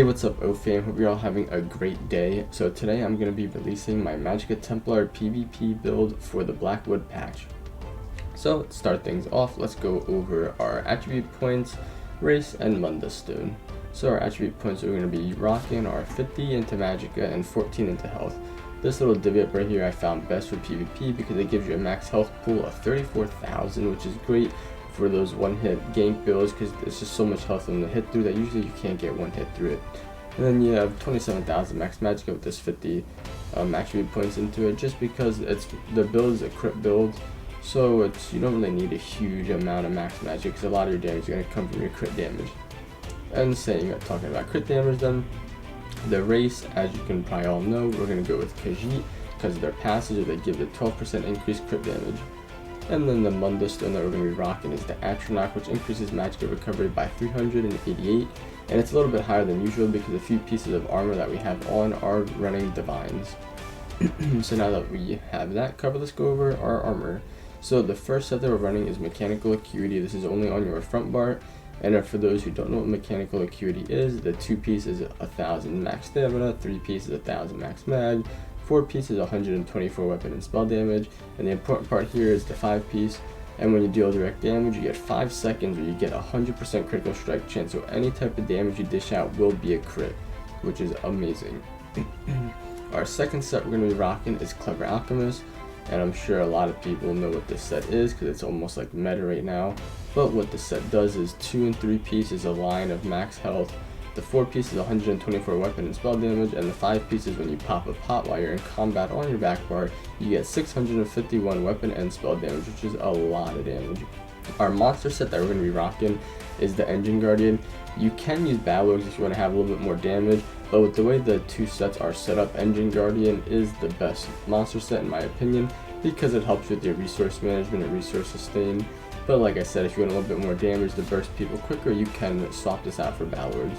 Hey, what's up, OFam? Hope you're all having a great day. So today I'm going to be releasing my Magicka Templar PvP build for the Blackwood patch. So to start things off, let's go over our attribute points, race, and mundus stone. So our attribute points, we're going to be rocking are 50 into Magicka and 14 into health. This little divot right here I found best for PvP because it gives you a max health pool of 34,000, which is great for those one-hit gank builds because it's just so much health in the hit through that usually you can't get one hit through it. And then you have 27,000 max Magicka with this 50 attribute points into it, just because the build is a crit build, so you don't really need a huge amount of max Magicka because a lot of your damage is going to come from your crit damage. And talking about crit damage, then the race, as you can probably all know, we're going to go with Khajiit because of their passage, they give it 12% increased crit damage. And then the mundus stone that we're going to be rocking is the Attribution-ShareAlike, which increases Magicka recovery by 388, and it's a little bit higher than usual because a few pieces of armor that we have on are running divines. So now that we have that covered, let's go over our armor. So the first set that we're running is Mechanical Acuity. This is only on your front bar, and for those who don't know what Mechanical Acuity is, the 2-piece is 1000 max stamina, 3-piece is 1000 max mag, 4-piece is 124 weapon and spell damage, and the important part here is the 5-piece, and when you deal direct damage you get 5 seconds where you get 100% critical strike chance, so any type of damage you dish out will be a crit, which is amazing. Our second set we're going to be rocking is Clever Alchemist, and I'm sure a lot of people know what this set is because it's almost like meta right now, but what this set does is 2 and 3-piece is a line of max health, the 4-piece is 124 weapon and spell damage, and the 5-piece is when you pop a pot while you're in combat on your back bar, you get 651 weapon and spell damage, which is a lot of damage. Our monster set that we're going to be rocking is the Engine Guardian. You can use Balrogs if you want to have a little bit more damage, but with the way the two sets are set up, Engine Guardian is the best monster set in my opinion because it helps with your resource management and resource sustain. But like I said, if you want a little bit more damage to burst people quicker, you can swap this out for Balrogs.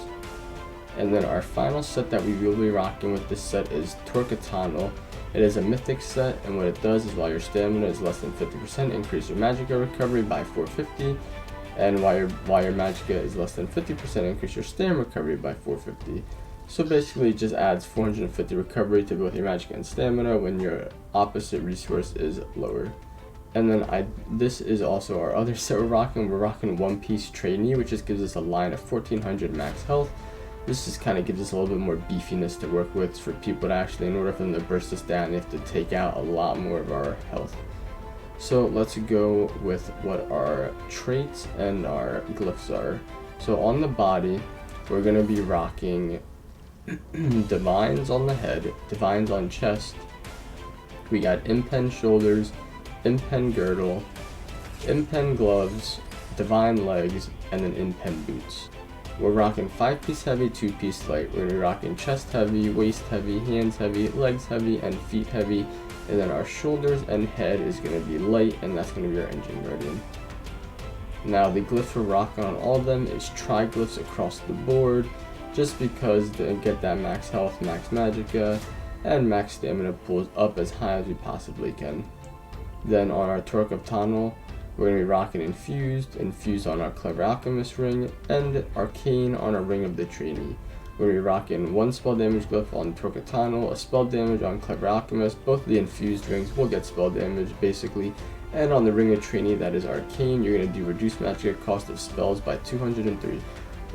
And then our final set that we will be rocking with this set is Torquatano. It is a mythic set, and what it does is while your stamina is less than 50%, increase your Magicka recovery by 450, and while your Magicka is less than 50%, increase your stamina recovery by 450. So basically it just adds 450 recovery to both your Magicka and stamina when your opposite resource is lower. And then this is also our other set we're rocking. We're rocking 1-piece trainee, which just gives us a line of 1400 max health. This just kind of gives us a little bit more beefiness to work with for people to actually, in order for them to burst us down, they have to take out a lot more of our health. So let's go with what our traits and our glyphs are. So on the body, we're going to be rocking divines on the head, divines on chest. We got impen shoulders, impen girdle, impen gloves, divine legs, and then impen boots. We're rocking 5-piece heavy, 2-piece light. We're going to be rocking chest heavy, waist heavy, hands heavy, legs heavy, and feet heavy. And then our shoulders and head is going to be light, and that's going to be our Engine Guardian. Now the glyphs we're rocking on all of them is triglyphs across the board, just because to get that max health, max Magicka, and max stamina pulls up as high as we possibly can. Then on our Torquatano, we're going to be rocking infused on our Clever Alchemist ring, and arcane on our ring of the trainee. We're going to be rocking 1 spell damage glyph on Torquatano, a spell damage on Clever Alchemist. Both of the infused rings will get spell damage basically, and on the ring of trainee that is arcane, you're going to do reduced Magicka cost of spells by 203.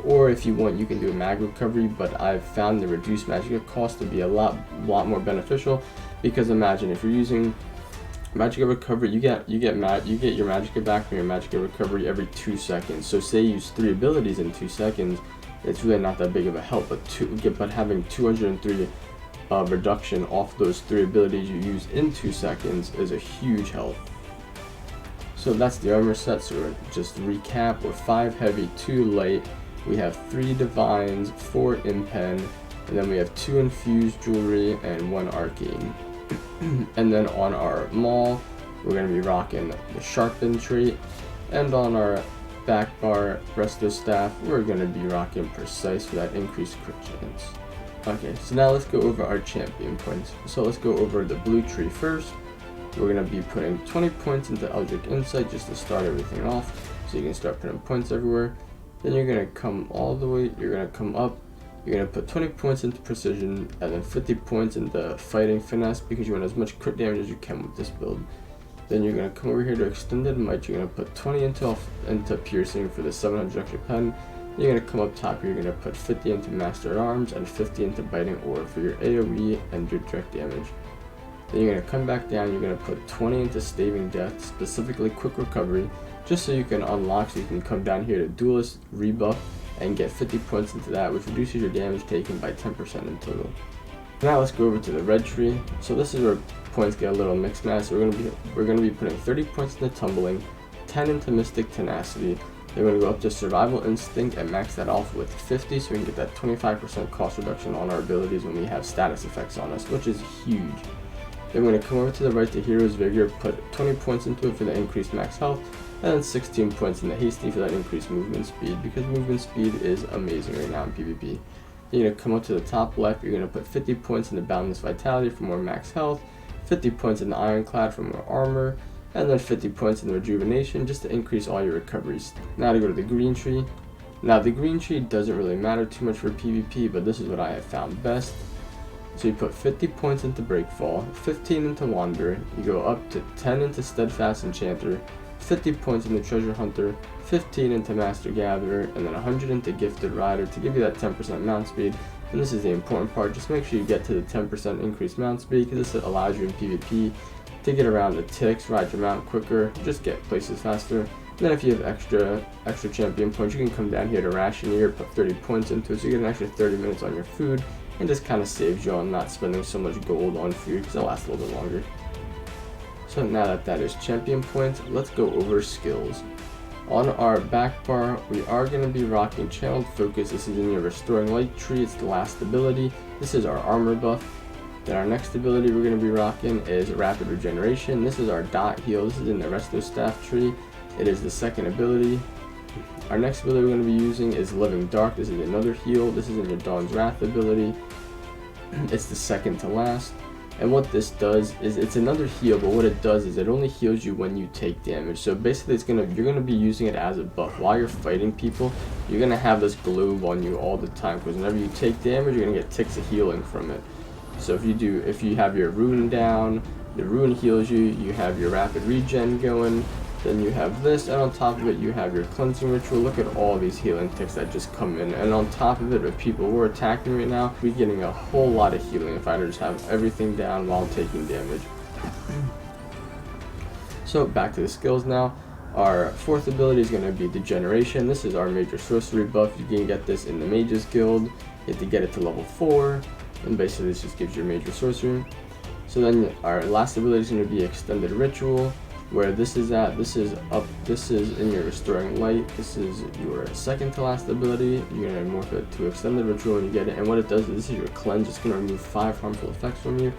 Or if you want, you can do a mag recovery, but I've found the reduced Magicka cost to be a lot more beneficial, because imagine if you're using Magicka recovery, you get your Magicka back from your Magicka recovery every 2 seconds. So say you use 3 abilities in 2 seconds, it's really not that big of a help. But having 203 reduction off those 3 abilities you use in 2 seconds is a huge help. So that's the armor set. So just to recap, we're 5 heavy, 2 light. We have 3 divines, 4 impen, and then we have 2 infused jewelry and 1 arcane. And then on our maul, we're going to be rocking the sharpen trait, and on our back bar resto staff, we're going to be rocking precise for that increased crit chance. Okay, so now let's go over our champion points. So let's go over the blue tree first. We're going to be putting 20 points into Eldritch Insight just to start everything off, so you can start putting points everywhere. Then you're going to come all the way, you're going to come up You're going to put 20 points into precision and then 50 points into fighting finesse because you want as much crit damage as you can with this build. Then you're going to come over here to extended might. You're going to put 20 into piercing for the 700 extra pen. You're going to come up top here, you're going to put 50 into master at arms and 50 into biting ore for your AoE and your direct damage. Then you're going to come back down, you're going to put 20 into staving death, specifically quick recovery, just so you can unlock, so you can come down here to duelist rebuff and get 50 points into that, which reduces your damage taken by 10% in total. Now let's go over to the red tree. So this is where points get a little mixed match. So we're going to be putting 30 points into tumbling, 10 into mystic tenacity. Then we're going to go up to survival instinct and max that off with 50, so we can get that 25% cost reduction on our abilities when we have status effects on us, which is huge. Then we're going to come over to the right to hero's vigor, put 20 points into it for the increased max health, and then 16 points in the hasty for that increased movement speed, because movement speed is amazing right now in PvP. Then you're going to come up to the top left, you're going to put 50 points into boundless vitality for more max health, 50 points in the ironclad for more armor, and then 50 points in the rejuvenation just to increase all your recoveries. Now to go to the green tree. Now the green tree doesn't really matter too much for PvP, but this is what I have found best. So you put 50 points into breakfall, 15 into wander, you go up to 10 into steadfast enchanter, 50 points into treasure hunter, 15 into master gatherer, and then 100 into gifted rider to give you that 10% mount speed. And this is the important part, just make sure you get to the 10% increased mount speed, because this allows you in PvP to get around the ticks, ride your mount quicker, just get places faster. And then if you have extra champion points, you can come down here to rationeer, put 30 points into it, so you get an extra 30 minutes on your food, and just kind of saves you on not spending so much gold on food, because it lasts a little bit longer. So now that is champion points, let's go over skills. On our back bar, we are going to be rocking Channeled Focus. This is in your Restoring Light tree, it's the last ability. This is our armor buff. Then our next ability we're going to be rocking is Rapid Regeneration. This is our dot heal. This is in the Resto Staff tree. It is the second ability. Our next ability we're going to be using is Living Dark. This is another heal. This is in your Dawn's Wrath ability. It's the second to last. And what this does is it's another heal, but what it does is it only heals you when you take damage. So basically you're gonna be using it as a buff. While you're fighting people, you're gonna have this globe on you all the time, because whenever you take damage, you're gonna get ticks of healing from it. So if you have your rune down, the rune heals you, you have your rapid regen going, then you have this, and on top of it you have your cleansing ritual. Look at all these healing ticks that just come in, and on top of it, if people were attacking right now, we're getting a whole lot of healing if I just have everything down while taking damage. So back to the skills now. Our fourth ability is going to be Degeneration. This is our major sorcery buff. You can get this in the Mages Guild. You have to get it to level 4, and basically this just gives you major sorcery. So then our last ability is going to be Extended Ritual. Where this is this is in your Restoring Light. This is your second to last ability. You're going to morph it to Extended Ritual when you get it, and what it does is this is your cleanse. It's going to remove 5 harmful effects from you.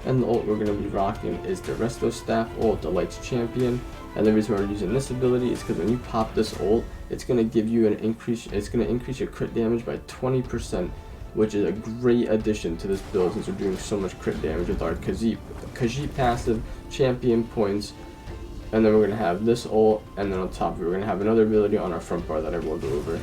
And the ult we're going to be rocking is the Resto Staff ult, the Light's Champion. And the reason we're using this ability is because when you pop this ult, it's going to give you an increase. It's going to increase your crit damage by 20%, which is a great addition to this build since we're doing so much crit damage with our Khajiit passive, champion points. And then we're going to have this ult, and then on top of it, we're going to have another ability on our front bar that I will go over.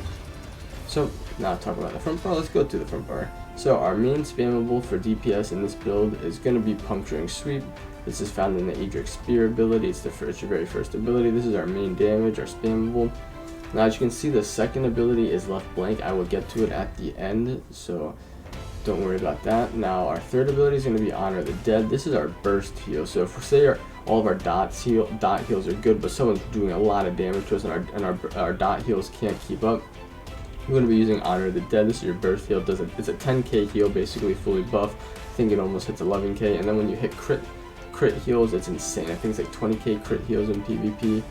So, now talking about the front bar, let's go to the front bar. So, our main spammable for DPS in this build is going to be Puncturing Sweep. This is found in the Adric Spear ability. It's your very first ability. This is our main damage, our spammable. Now, as you can see, the second ability is left blank. I will get to it at the end, so don't worry about that. Now, our third ability is going to be Honor the Dead. This is our burst heal. So, if we say all of our dot heals are good, but someone's doing a lot of damage to us and our dot heals can't keep up, we're going to be using Honor the Dead. This is your burst heal. It's a 10k heal, basically fully buff. I think it almost hits 11k, and then when you hit crit heals, it's insane. I think it's like 20k crit heals in PvP.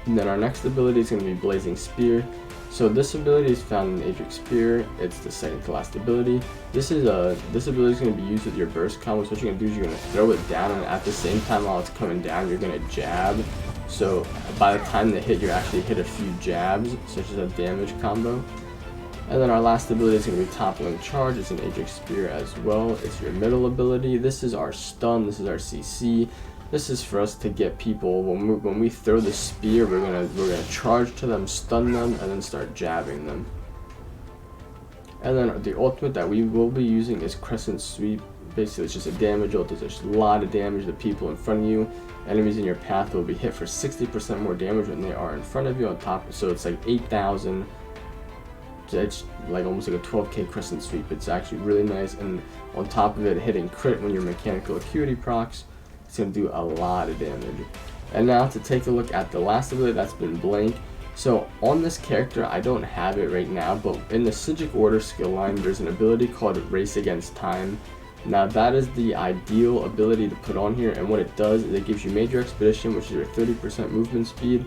And then our next ability is going to be Blazing Spear. So this ability is found in Adric Spear. It's the second to last ability. This ability is going to be used with your burst combo. So what you're going to do is you're going to throw it down, and at the same time while it's coming down, you're going to jab. So by the time they hit, you actually hit a few jabs, such as a damage combo. And then our last ability is going to be Toppling Charge. It's an Adric Spear as well. It's your middle ability. This is our stun. This is our CC. This is for us to get people, when we throw the spear, we're gonna charge to them, stun them, and then start jabbing them. And then the ultimate that we will be using is Crescent Sweep. Basically, it's just a damage ult. There's a lot of damage to people in front of you. Enemies in your path will be hit for 60% more damage when they are in front of you on top. So it's like 8,000. It's like almost like a 12k Crescent Sweep. It's actually really nice. And on top of it, hitting crit when your mechanical acuity procs, it's going to do a lot of damage. And now to take a look at the last ability that's been blank. So on this character, I don't have it right now, but in the Sigic Order skill line, there's an ability called Race Against Time. Now that is the ideal ability to put on here, and what it does is it gives you Major Expedition, which is your 30% movement speed,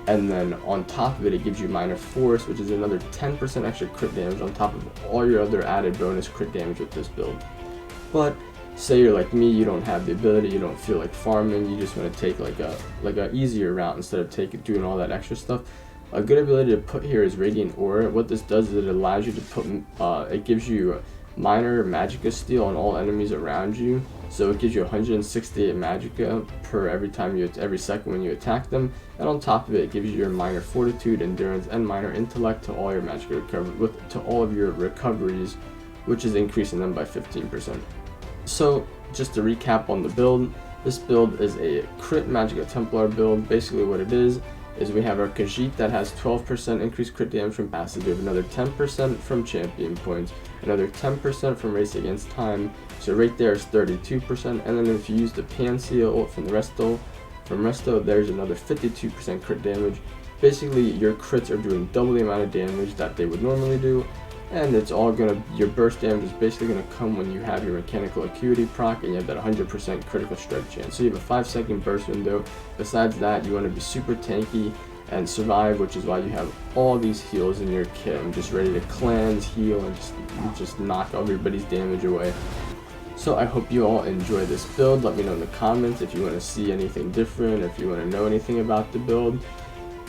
and then on top of it, it gives you Minor Force, which is another 10% extra crit damage on top of all your other added bonus crit damage with this build. But say you're like me, you don't have the ability, you don't feel like farming, you just want to take like a easier route instead of doing all that extra stuff. A good ability to put here is Radiant Aura. What this does is it allows you to put, it gives you minor Magicka steal on all enemies around you. So it gives you 168 Magicka per every second when you attack them. And on top of it, it gives you your minor Fortitude, Endurance, and minor Intellect to all your Magicka recovery, to all of your recoveries, which is increasing them by 15%. So just to recap on the build, this build is a crit Magicka Templar build. Basically what it is we have our Khajiit that has 12% increased crit damage from passive, we have another 10% from champion points, another 10% from Race Against Time, so right there is 32%, and then if you use the Panseal ult from Resto, there's another 52% crit damage. Basically your crits are doing double the amount of damage that they would normally do, and it's all your burst damage is basically gonna come when you have your mechanical acuity proc and you have that 100% critical strike chance. So you have a 5-second burst window. Besides that, you want to be super tanky and survive, which is why you have all these heals in your kit and just ready to cleanse, heal, and just knock everybody's damage away. So I hope you all enjoy this build. Let me know in the comments if you want to see anything different, if you want to know anything about the build.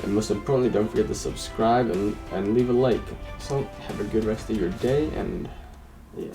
And most importantly, don't forget to subscribe and leave a like. So have a good rest of your day, and yeah.